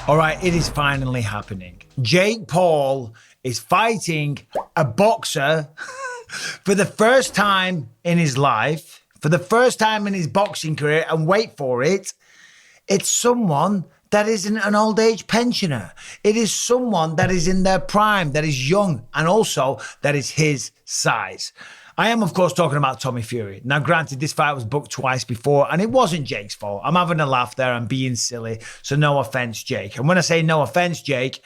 All right, it is finally happening. Jake Paul is fighting a boxer for the first time in his life, for the first time in his boxing career, and wait for it, it's someone that isn't an old age pensioner. It is someone that is in their prime, that is young, and also that is his size. I am, of course, talking about Tommy Fury. Now, granted, this fight was booked twice before, and it wasn't Jake's fault. I'm having a laugh there. I'm being silly. So no offense, Jake. And when I say no offense, Jake,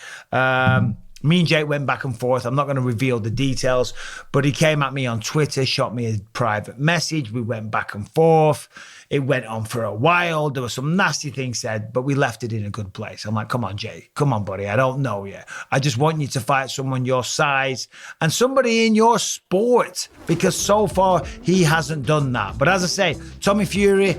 me and Jake went back and forth. I'm not going to reveal the details, but he came at me on Twitter, shot me a private message. We went back and forth. It went on for a while. There were some nasty things said, but we left it in a good place. I'm like, come on, Jake. Come on, buddy. I don't know you. I just want you to fight someone your size and somebody in your sport, because so far he hasn't done that. But as I say, Tommy Fury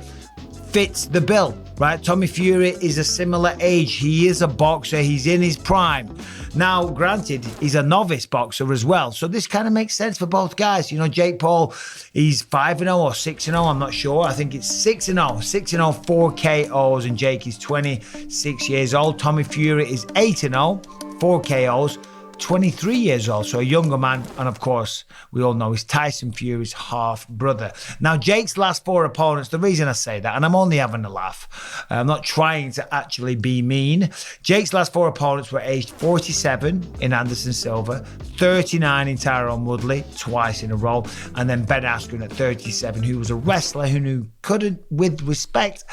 fits the bill, right? Tommy Fury is a similar age. He is a boxer. He's in his prime. Now, granted, he's a novice boxer as well. So this kind of makes sense for both guys. You know, Jake Paul, he's 5-0 or 6-0. I'm not sure. I think it's 6-0. 6-0, 4 KOs. And Jake is 26 years old. Tommy Fury is 8-0, 4 KOs. 23 years old, so a younger man, and of course, we all know he's Tyson Fury's half-brother. Now, Jake's last 4 opponents, the reason I say that, and I'm only having a laugh, I'm not trying to actually be mean, Jake's last 4 opponents were aged 47 in Anderson Silva, 39 in Tyron Woodley, twice in a row, and then Ben Askren at 37, who was a wrestler who couldn't, with respect,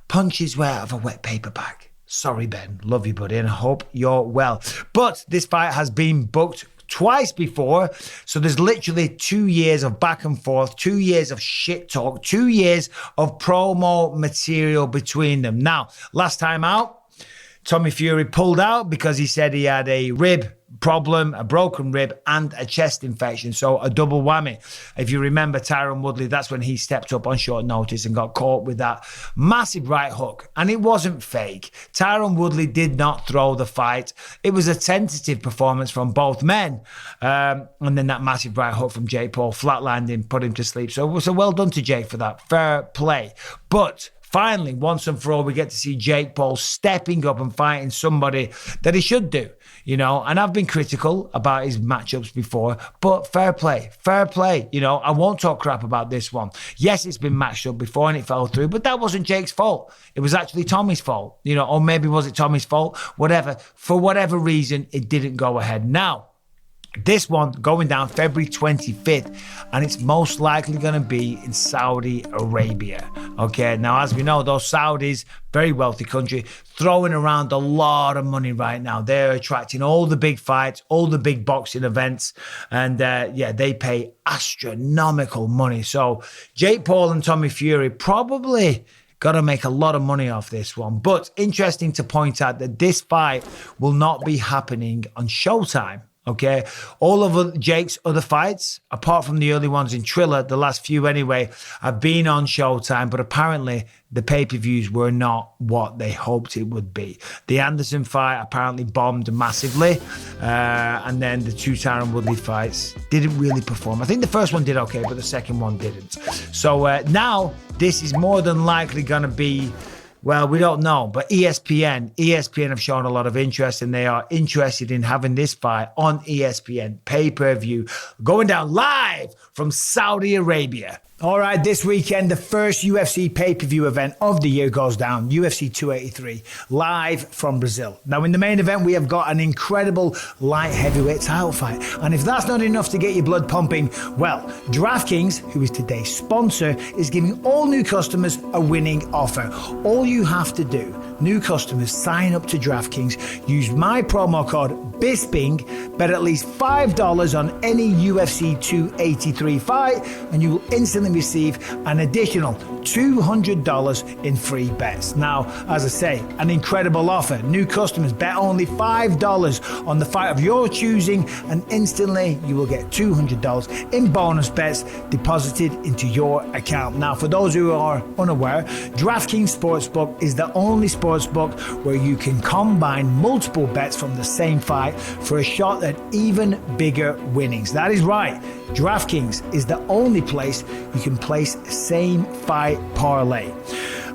punch his way out of a wet paper bag. Sorry, Ben. Love you, buddy, and I hope you're well. But this fight has been booked twice before, so there's literally 2 years of back and forth, 2 years of shit talk, 2 years of promo material between them. Now, last time out, Tommy Fury pulled out because he said he had a rib problem, a broken rib, and a chest infection. So a double whammy. If you remember Tyron Woodley, that's when he stepped up on short notice and got caught with that massive right hook. And it wasn't fake. Tyron Woodley did not throw the fight. It was a tentative performance from both men. And then that massive right hook from Jake Paul flatlined him, put him to sleep. So well done to Jake for that. Fair play. But finally, once and for all, we get to see Jake Paul stepping up and fighting somebody that he should do, you know. And I've been critical about his matchups before, but fair play, you know. I won't talk crap about this one. Yes, it's been matched up before and it fell through, but that wasn't Jake's fault. It was actually Tommy's fault, you know, or maybe was it Tommy's fault? Whatever. For whatever reason, it didn't go ahead. Now, this one going down February 25th, and it's most likely going to be in Saudi Arabia. Okay, now as we know, those Saudis, very wealthy country, throwing around a lot of money right now. They're attracting all the big fights, all the big boxing events, and they pay astronomical money. So Jake Paul and Tommy Fury probably got to make a lot of money off this one. But interesting to point out that this fight will not be happening on Showtime. Okay, all of Jake's other fights, apart from the early ones in Triller, the last few anyway, have been on Showtime, but apparently the pay-per-views were not what they hoped it would be. The Anderson fight apparently bombed massively, and then the 2 Tyron Woodley fights didn't really perform. I think the first one did okay, but the second one didn't. So now this is more than likely going to be, well, we don't know, but ESPN have shown a lot of interest, and they are interested in having this fight on ESPN pay-per-view, going down live from Saudi Arabia. All right, this weekend, the first UFC pay-per-view event of the year goes down, UFC 283, live from Brazil. Now, in the main event, we have got an incredible light heavyweight title fight. And if that's not enough to get your blood pumping, well, DraftKings, who is today's sponsor, is giving all new customers a winning offer. All you have to do, new customers, sign up to DraftKings, use my promo code Bisping, bet at least $5 on any UFC 283 fight, and you will instantly receive an additional $200 in free bets. Now, as I say, an incredible offer. New customers bet only $5 on the fight of your choosing, and instantly you will get $200 in bonus bets deposited into your account. Now, for those who are unaware, DraftKings Sportsbook is the only sportsbook where you can combine multiple bets from the same fight for a shot at even bigger winnings. That is right. DraftKings is the only place you can place same fight parlay.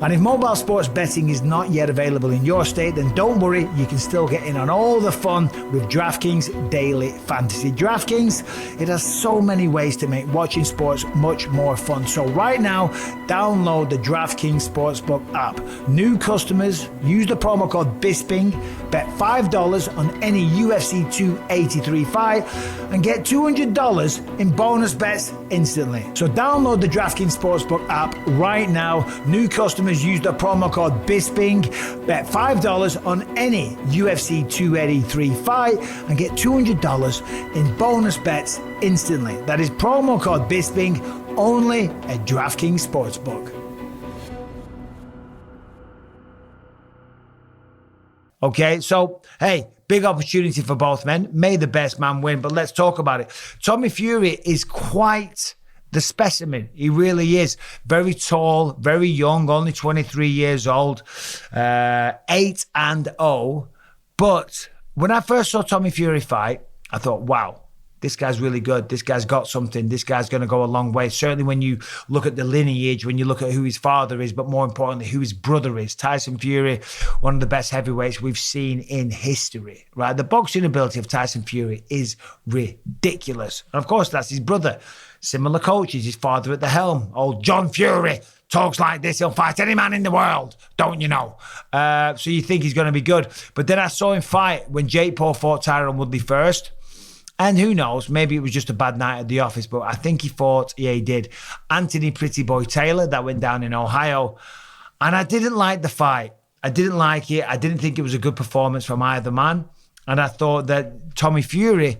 And if mobile sports betting is not yet available in your state, then don't worry, you can still get in on all the fun with DraftKings Daily Fantasy. DraftKings, it has so many ways to make watching sports much more fun. So right now, download the DraftKings Sportsbook app. New customers, use the promo code Bisping, bet $5 on any UFC 283 fight, and get $200 in bonus bets instantly. So download the DraftKings Sportsbook app right now. New customers use the promo code Bisping, bet $5 on any UFC 283 fight, and get $200 in bonus bets instantly. That is promo code Bisping only at DraftKings Sportsbook. Okay, so, hey, big opportunity for both men. May the best man win, but let's talk about it. Tommy Fury is quite the specimen. He really is. Very tall, very young, only 23 years old, 8-0. But when I first saw Tommy Fury fight, I thought, wow, this guy's really good. This guy's got something. This guy's going to go a long way. Certainly when you look at the lineage, when you look at who his father is, but more importantly, who his brother is. Tyson Fury, one of the best heavyweights we've seen in history, right? The boxing ability of Tyson Fury is ridiculous. And of course, that's his brother. Similar coaches, his father at the helm. Old John Fury talks like this. He'll fight any man in the world, don't you know? So you think he's going to be good. But then I saw him fight when Jake Paul fought Tyron Woodley first. And who knows, maybe it was just a bad night at the office, but I think he fought, yeah, he did, Anthony Pretty Boy Taylor. That went down in Ohio. And I didn't like the fight. I didn't like it. I didn't think it was a good performance from either man. And I thought that Tommy Fury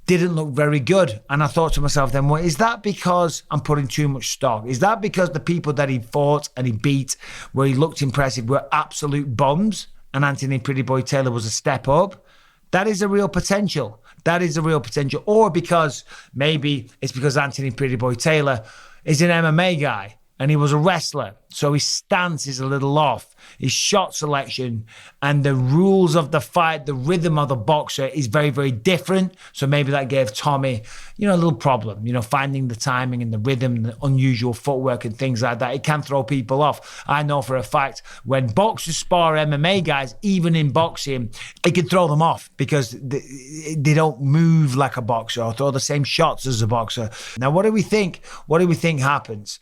didn't look very good. And I thought to myself then, well, is that because I'm putting too much stock? Is that because the people that he fought and he beat, where he looked impressive, were absolute bombs, and Anthony Pretty Boy Taylor was a step up? That is a real potential. That is a real potential. Or because maybe it's because Anthony Pretty Boy Taylor is an MMA guy and he was a wrestler. So his stance is a little off. His shot selection and the rules of the fight, the rhythm of the boxer is very, very different. So maybe that gave Tommy, a little problem, finding the timing and the rhythm, the unusual footwork and things like that. It can throw people off. I know for a fact when boxers spar MMA guys, even in boxing, it can throw them off because they don't move like a boxer or throw the same shots as a boxer. Now, what do we think? What do we think happens?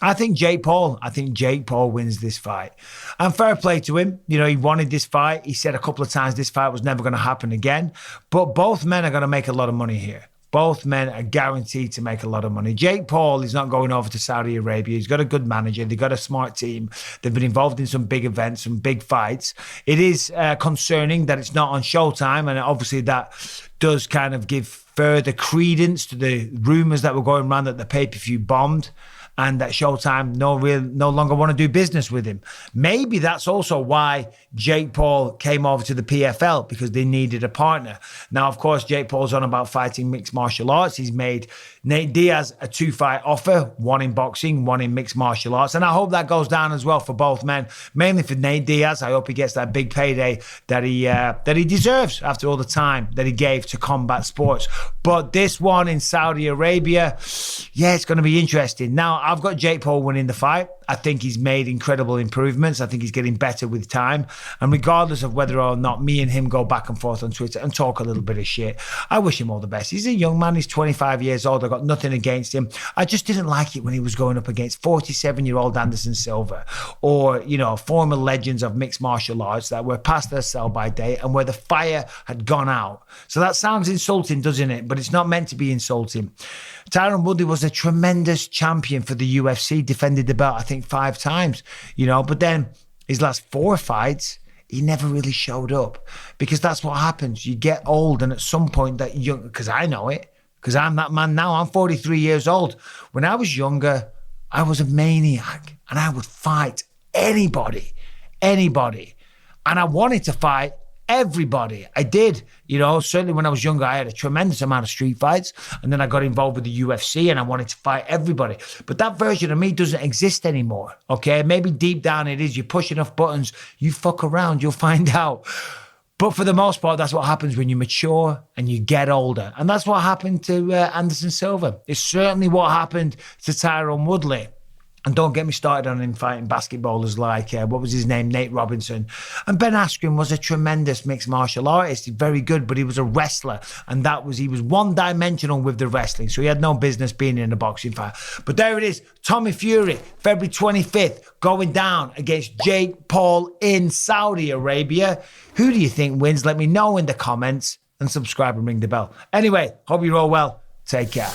I think Jake Paul wins this fight. And fair play to him. He wanted this fight. He said a couple of times this fight was never going to happen again. But both men are going to make a lot of money here. Both men are guaranteed to make a lot of money. Jake Paul is not going over to Saudi Arabia. He's got a good manager. They've got a smart team. They've been involved in some big events, some big fights. It is concerning that it's not on Showtime. And obviously that does kind of give further credence to the rumors that were going around that the pay-per-view bombed, and that Showtime no longer want to do business with him. Maybe that's also why Jake Paul came over to the PFL, because they needed a partner. Now, of course, Jake Paul's on about fighting mixed martial arts. He's made Nate Diaz a 2-fight offer, one in boxing, one in mixed martial arts. And I hope that goes down as well for both men, mainly for Nate Diaz. I hope he gets that big payday that he deserves after all the time that he gave to combat sports. But this one in Saudi Arabia, yeah, it's going to be interesting. Now, I've got Jake Paul winning the fight. I think he's made incredible improvements. I think he's getting better with time. And regardless of whether or not me and him go back and forth on Twitter and talk a little bit of shit, I wish him all the best. He's a young man. He's 25 years old. I've got nothing against him. I just didn't like it when he was going up against 47-year-old Anderson Silva or, former legends of mixed martial arts that were past their sell-by date and where the fire had gone out. So that sounds insulting, doesn't it? But it's not meant to be insulting. Tyron Woodley was a tremendous champion for the UFC, defended the belt, I think, 5 times, but then his last 4 fights, he never really showed up, because that's what happens. You get old, and at some point that young, because I know it, because I'm that man now. I'm 43 years old. When I was younger, I was a maniac, and I would fight anybody, and I wanted to fight everybody. I did, certainly when I was younger, I had a tremendous amount of street fights, and then I got involved with the UFC and I wanted to fight everybody. But that version of me doesn't exist anymore, okay? Maybe deep down it is. You push enough buttons, you fuck around, you'll find out. But for the most part, that's what happens when you mature and you get older. And that's what happened to Anderson Silva. It's certainly what happened to Tyron Woodley. And don't get me started on him fighting basketballers like, what was his name, Nate Robinson. And Ben Askren was a tremendous mixed martial artist. He's very good, but he was a wrestler. And he was one-dimensional with the wrestling. So he had no business being in a boxing fight. But there it is. Tommy Fury, February 25th, going down against Jake Paul in Saudi Arabia. Who do you think wins? Let me know in the comments. And subscribe and ring the bell. Anyway, hope you're all well. Take care.